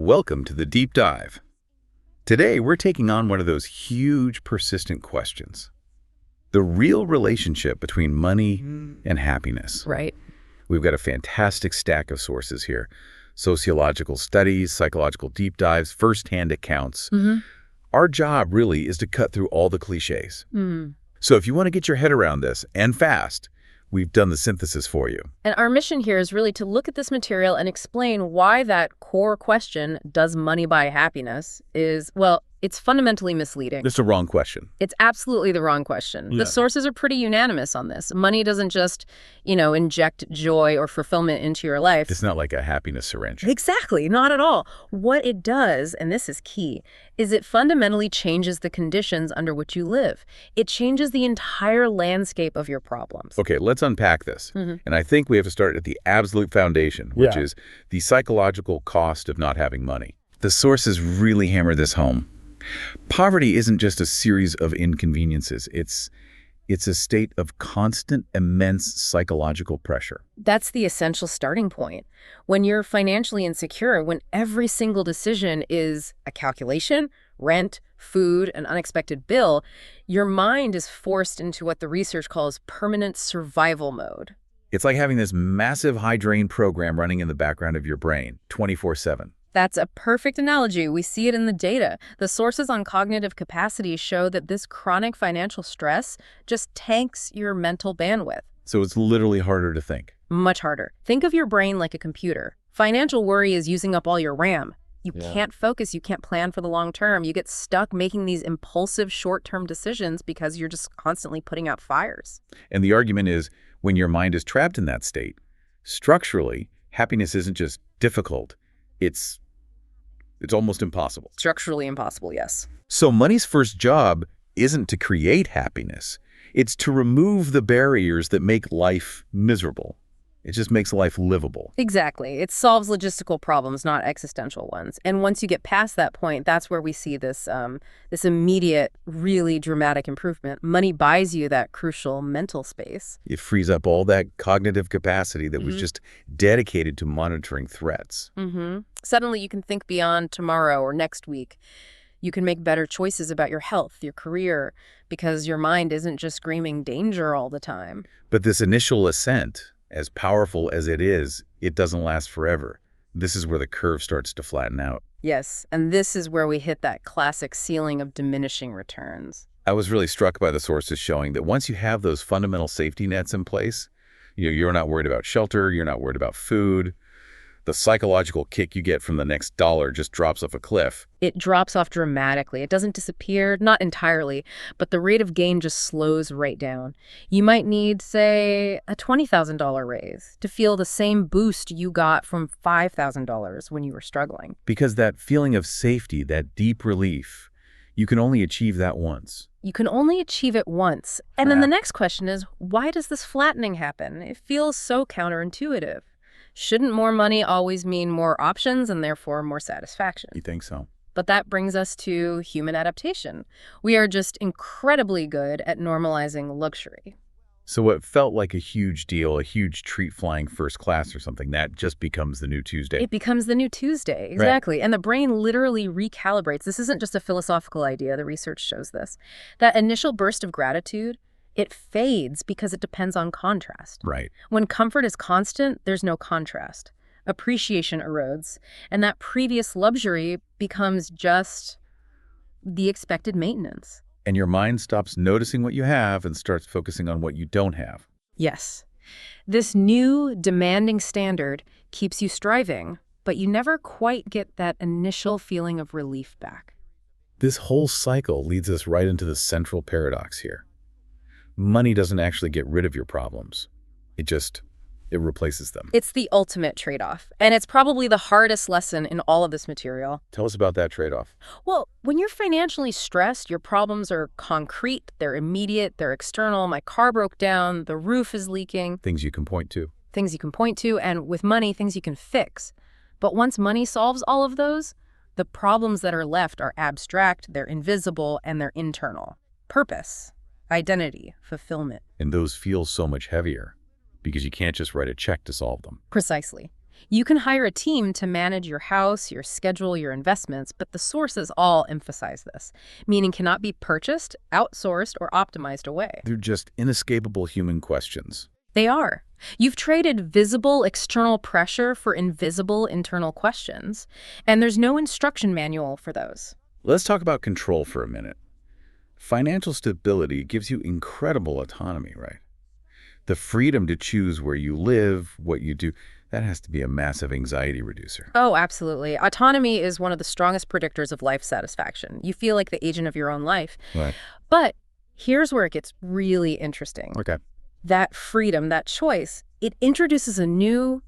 Welcome to the Deep Dive. Today, we're taking on one of those huge, persistent questions. The real relationship between money and happiness. Right. We've got a fantastic stack of sources here. Sociological studies, psychological deep dives, first-hand accounts. Our job really is to cut through all the cliches. So if you want to get your head around this, and fast, we've done the synthesis for you. And our mission here is really to look at this material and explain why that core question, does money buy happiness, is, well, it's fundamentally misleading. It's a wrong question. It's absolutely the wrong question. The sources are pretty unanimous on this. Money doesn't just, inject joy or fulfillment into your life. It's not like a happiness syringe. Exactly, not at all. What it does, and this is key, is it fundamentally changes the conditions under which you live. It changes the entire landscape of your problems. Okay, let's unpack this. And I think we have to start at the absolute foundation, which is the psychological cost of not having money. The sources really hammer this home. Poverty isn't just a series of inconveniences. It's a state of constant, immense psychological pressure. That's the essential starting point. When you're financially insecure, when every single decision is a calculation, rent, food, an unexpected bill, your mind is forced into what the research calls permanent survival mode. It's like having this massive high-drain program running in the background of your brain, 24/7. That's a perfect analogy. We see it in the data. The sources on cognitive capacity show that this chronic financial stress just tanks your mental bandwidth. So it's literally harder to think. Much harder. Think of your brain like a computer. Financial worry is using up all your RAM. You can't focus. You can't plan for the long term. You get stuck making these impulsive short-term decisions because you're just constantly putting out fires. And the argument is, when your mind is trapped in that state, structurally, happiness isn't just difficult. It's almost impossible. Structurally impossible, yes. So money's first job isn't to create happiness. It's to remove the barriers that make life miserable. It just makes life livable. Exactly. It solves logistical problems, not existential ones. And once you get past that point, that's where we see this immediate, really dramatic improvement. Money buys you that crucial mental space. It frees up all that cognitive capacity that was just dedicated to monitoring threats. Suddenly you can think beyond tomorrow or next week. You can make better choices about your health, your career, because your mind isn't just screaming danger all the time. But this initial ascent, as powerful as it is, it doesn't last forever. This is where the curve starts to flatten out. Yes, and this is where we hit that classic ceiling of diminishing returns. I was really struck by the sources showing that once you have those fundamental safety nets in place, you're not worried about shelter, you're not worried about food. The psychological kick you get from the next dollar just drops off a cliff. It drops off dramatically. It doesn't disappear, not entirely, but the rate of gain just slows right down. You might need, say, a $20,000 raise to feel the same boost you got from $5,000 when you were struggling. Because that feeling of safety, that deep relief, you can only achieve that once. You can only achieve it once. And then the next question is, why does this flattening happen? It feels so counterintuitive. Shouldn't more money always mean more options and therefore more satisfaction? You think so? But that brings us to human adaptation. We are just incredibly good at normalizing luxury. So what felt like a huge deal, a huge treat flying first class or something, that just becomes the new Tuesday. It becomes the new Tuesday, exactly. Right. And the brain literally recalibrates. This isn't just a philosophical idea. The research shows this. That initial burst of gratitude, it fades because it depends on contrast. Right. When comfort is constant, there's no contrast. Appreciation erodes, and that previous luxury becomes just the expected maintenance. And your mind stops noticing what you have and starts focusing on what you don't have. Yes. This new demanding standard keeps you striving, but you never quite get that initial feeling of relief back. This whole cycle leads us right into the central paradox here. Money doesn't actually get rid of your problems. It replaces them. It's the ultimate trade-off, and it's probably the hardest lesson in all of this material. Tell us about that trade-off. Well, when you're financially stressed, your problems are concrete, they're immediate, they're external. My car broke down, the roof is leaking. Things you can point to. Things you can point to, and with money, things you can fix. But once money solves all of those, the problems that are left are abstract, they're invisible, and they're internal. Purpose, identity, fulfillment. And those feel so much heavier because you can't just write a check to solve them. Precisely. You can hire a team to manage your house, your schedule, your investments, but the sources all emphasize this, meaning cannot be purchased, outsourced, or optimized away. They're just inescapable human questions. They are. You've traded visible external pressure for invisible internal questions, and there's no instruction manual for those. Let's talk about control for a minute. Financial stability gives you incredible autonomy, right? The freedom to choose where you live, what you do, that has to be a massive anxiety reducer. Oh, absolutely. Autonomy is one of the strongest predictors of life satisfaction. You feel like the agent of your own life. Right. But here's where it gets really interesting. Okay. That freedom, that choice, it introduces a new,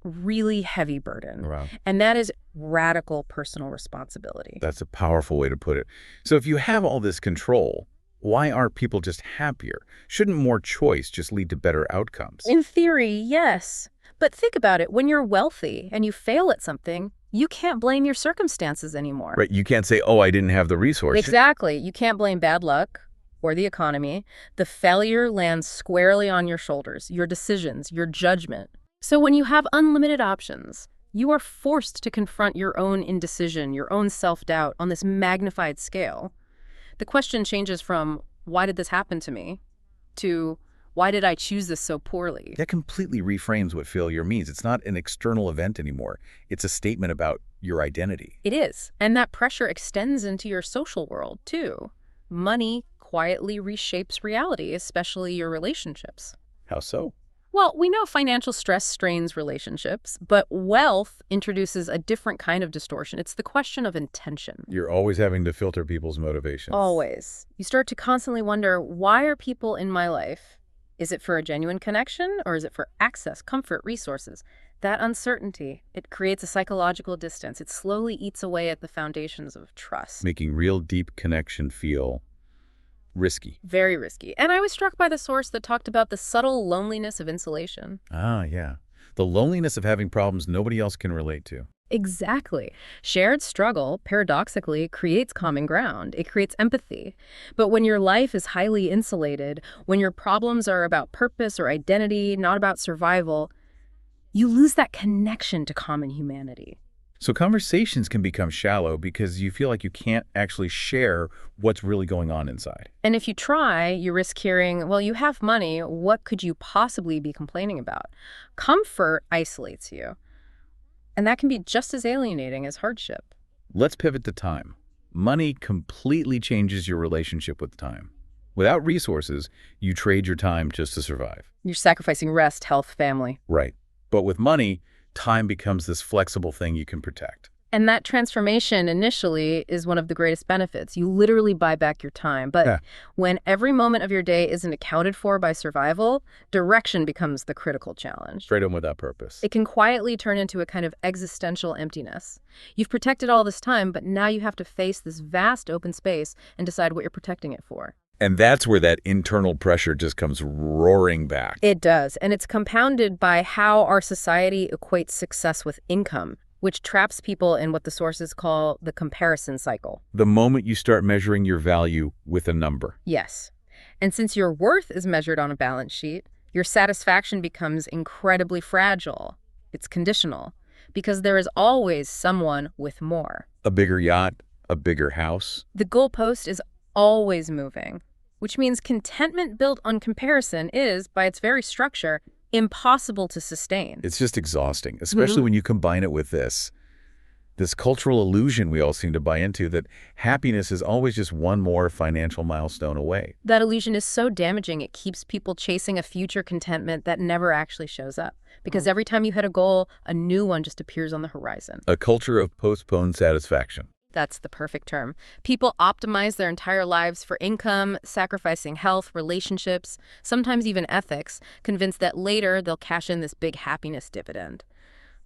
really heavy burden. Wow. And that is radical personal responsibility. That's a powerful way to put it. So if you have all this control, why aren't people just happier? Shouldn't more choice just lead to better outcomes? In theory, yes. But think about it. When you're wealthy and you fail at something, you can't blame your circumstances anymore. Right. You can't say, oh, I didn't have the resources. Exactly. You can't blame bad luck or the economy. The failure lands squarely on your shoulders, your decisions, your judgment. So when you have unlimited options, you are forced to confront your own indecision, your own self-doubt on this magnified scale. The question changes from, why did this happen to me, to, why did I choose this so poorly? That completely reframes what failure means. It's not an external event anymore. It's a statement about your identity. It is. And that pressure extends into your social world, too. Money quietly reshapes reality, especially your relationships. How so? Well, we know financial stress strains relationships, but wealth introduces a different kind of distortion. It's the question of intention. You're always having to filter people's motivations. Always. You start to constantly wonder, why are people in my life? Is it for a genuine connection, or is it for access, comfort, resources? That uncertainty, it creates a psychological distance. It slowly eats away at the foundations of trust. Making real deep connection feel risky. Very risky. And I was struck by the source that talked about the subtle loneliness of insulation. Ah, yeah. The loneliness of having problems nobody else can relate to. Exactly. Shared struggle, paradoxically, creates common ground. It creates empathy. But when your life is highly insulated, when your problems are about purpose or identity, not about survival, you lose that connection to common humanity. So conversations can become shallow because you feel like you can't actually share what's really going on inside. And if you try, you risk hearing, well, you have money, what could you possibly be complaining about? Comfort isolates you. And that can be just as alienating as hardship. Let's pivot to time. Money completely changes your relationship with time. Without resources, you trade your time just to survive. You're sacrificing rest, health, family. Right. But with money, time becomes this flexible thing you can protect. And that transformation initially is one of the greatest benefits. You literally buy back your time. But when every moment of your day isn't accounted for by survival, direction becomes the critical challenge. Freedom without purpose. It can quietly turn into a kind of existential emptiness. You've protected all this time, but now you have to face this vast open space and decide what you're protecting it for. And that's where that internal pressure just comes roaring back. It does. And it's compounded by how our society equates success with income, which traps people in what the sources call the comparison cycle. The moment you start measuring your value with a number. Yes. And since your worth is measured on a balance sheet, your satisfaction becomes incredibly fragile. It's conditional, because there is always someone with more. A bigger yacht, a bigger house. The goalpost is always moving, which means contentment built on comparison is, by its very structure, impossible to sustain. It's just exhausting, especially when you combine it with this cultural illusion we all seem to buy into that happiness is always just one more financial milestone away. That illusion is so damaging, it keeps people chasing a future contentment that never actually shows up. Because every time you hit a goal, a new one just appears on the horizon. A culture of postponed satisfaction. That's the perfect term. People optimize their entire lives for income, sacrificing health, relationships, sometimes even ethics, convinced that later they'll cash in this big happiness dividend.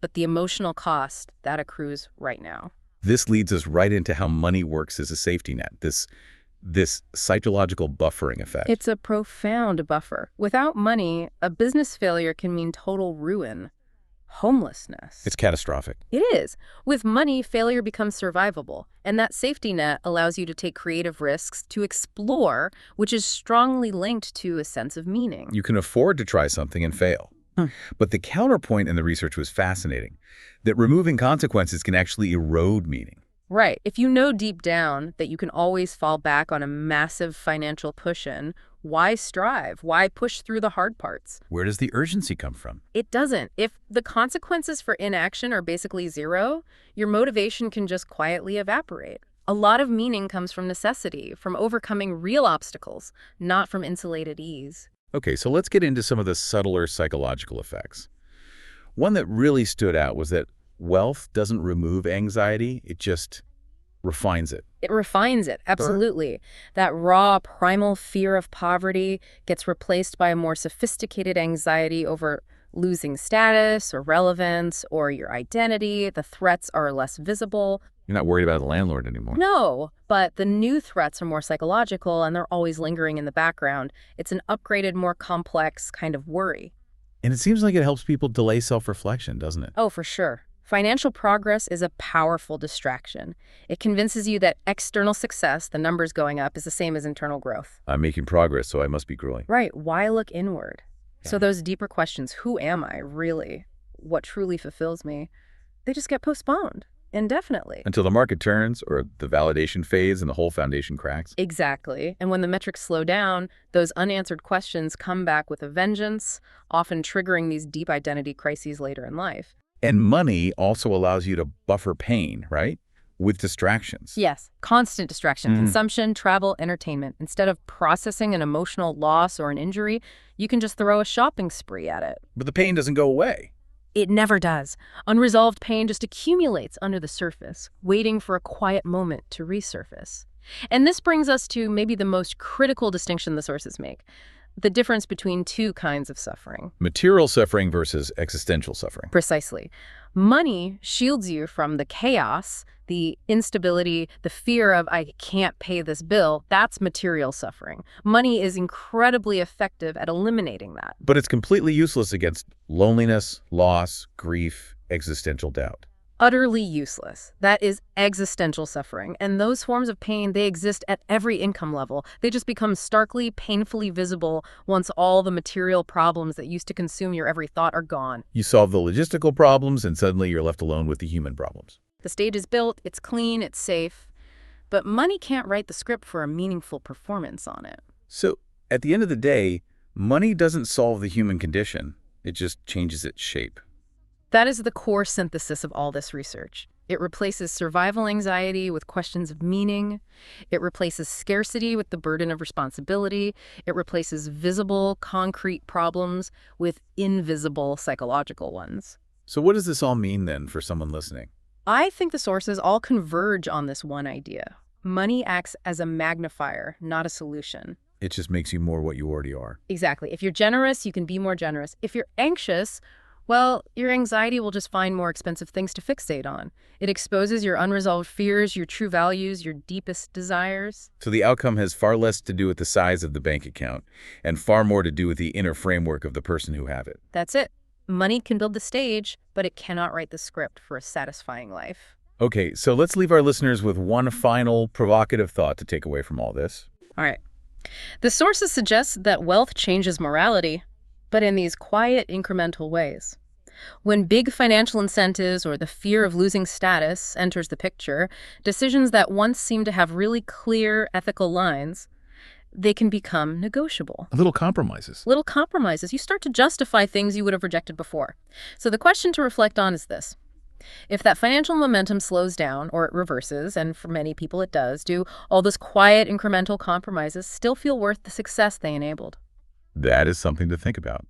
But the emotional cost, that accrues right now. This leads us right into how money works as a safety net, this psychological buffering effect. It's a profound buffer. Without money, a business failure can mean total ruin. Homelessness. It's catastrophic. It is. With money, failure becomes survivable, and that safety net allows you to take creative risks, to explore, which is strongly linked to a sense of meaning. You can afford to try something and fail. But the counterpoint in the research was fascinating, that removing consequences can actually erode meaning. Right. If you know deep down that you can always fall back on a massive financial push-in, why strive? Why push through the hard parts? Where does the urgency come from? It doesn't. If the consequences for inaction are basically zero, your motivation can just quietly evaporate. A lot of meaning comes from necessity, from overcoming real obstacles, not from insulated ease. Okay, so let's get into some of the subtler psychological effects. One that really stood out was that wealth doesn't remove anxiety, it just refines it. It refines it, absolutely. That raw, primal fear of poverty gets replaced by a more sophisticated anxiety over losing status or relevance or your identity. The threats are less visible. You're not worried about the landlord anymore. No, but the new threats are more psychological and they're always lingering in the background. It's an upgraded, more complex kind of worry. And it seems like it helps people delay self-reflection, doesn't it? Oh, for sure. Financial progress is a powerful distraction. It convinces you that external success, the numbers going up, is the same as internal growth. I'm making progress, so I must be growing. Right. Why look inward? So those deeper questions, who am I really? What truly fulfills me? They just get postponed indefinitely. Until the market turns or the validation fades and the whole foundation cracks. Exactly. And when the metrics slow down, those unanswered questions come back with a vengeance, often triggering these deep identity crises later in life. And money also allows you to buffer pain, right? With distractions. Yes, constant distraction, consumption, travel, entertainment. Instead of processing an emotional loss or an injury, you can just throw a shopping spree at it. But the pain doesn't go away. It never does. Unresolved pain just accumulates under the surface, waiting for a quiet moment to resurface. And this brings us to maybe the most critical distinction the sources make, the difference between two kinds of suffering. Material suffering versus existential suffering. Precisely. Money shields you from the chaos, the instability, the fear of, I can't pay this bill. That's material suffering. Money is incredibly effective at eliminating that. But it's completely useless against loneliness, loss, grief, existential doubt. Utterly useless. That is existential suffering. And those forms of pain, they exist at every income level. They just become starkly, painfully visible once all the material problems that used to consume your every thought are gone. You solve the logistical problems and suddenly you're left alone with the human problems. The stage is built, it's clean, it's safe. But money can't write the script for a meaningful performance on it. So at the end of the day, money doesn't solve the human condition. It just changes its shape. That is the core synthesis of all this research. It replaces survival anxiety with questions of meaning. It replaces scarcity with the burden of responsibility. It replaces visible, concrete problems with invisible psychological ones. So what does this all mean then for someone listening? I think the sources all converge on this one idea. Money acts as a magnifier, not a solution. It just makes you more what you already are. Exactly. If you're generous, you can be more generous. If you're anxious, well, your anxiety will just find more expensive things to fixate on. It exposes your unresolved fears, your true values, your deepest desires. So the outcome has far less to do with the size of the bank account and far more to do with the inner framework of the person who have it. That's it. Money can build the stage, but it cannot write the script for a satisfying life. Okay, so let's leave our listeners with one final provocative thought to take away from all this. All right. The sources suggest that wealth changes morality, but in these quiet, incremental ways. When big financial incentives or the fear of losing status enters the picture, decisions that once seemed to have really clear ethical lines, they can become negotiable. Little compromises. Little compromises. You start to justify things you would have rejected before. So the question to reflect on is this. If that financial momentum slows down or it reverses, and for many people it does, do all those quiet, incremental compromises still feel worth the success they enabled? That is something to think about.